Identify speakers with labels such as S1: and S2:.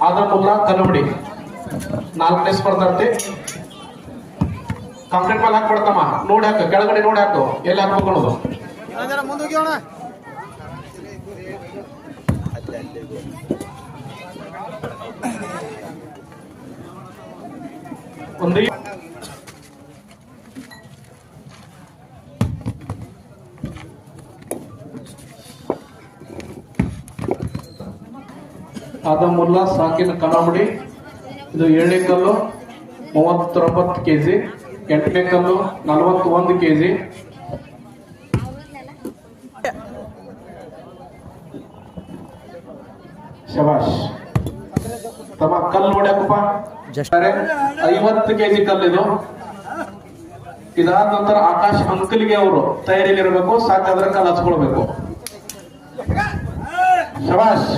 S1: ಆದಮುಲ್ಲಾ ಕಲಮಡಿ ನಾಲ್ಕನೇ ಸ್ಪರ್ಧಾರ್ಥಿ ಕಾಂಕ್ರೀಟ್ ಮೇಲೆ ಹಾಕ್ಬಿಡ್ತಮ್ಮ. ನೋಡಿ ಹಾಕು, ಕೆಳಗಡೆ ನೋಡಿ ಹಾಕು, ಎಲ್ಲಿ ಹಾಕ್ಬೇಕು ಅನ್ನೋದು. ಒಂದು ಆದಮುಲ್ಲಾ ಸಾಕಿನ ಕನ್ನಂಬಡಿ. ಇದು 7ನೇ ಕಲ್ಲು 39 kg, 8ನೇ ಕಲ್ಲು 41 kg. ಶಬಾಷ್ ತಮ್ಮ ಕಲ್ಲು ನೋಡ್ಯಾಕಪ್ಪ. 50 kg ಕಲ್ಲಿದು. ಇದಾದ ನಂತರ ಆಕಾಶ್ ಅಂಕಲ್ಗೆ ಅವರು ತಯಾರಿಲಿರಬೇಕು. ಸಾಕಾದ್ರೆ ಕಲ್ಲು ಹಚ್ಕೊಳ್ಬೇಕು. ಶಬಾಷ್.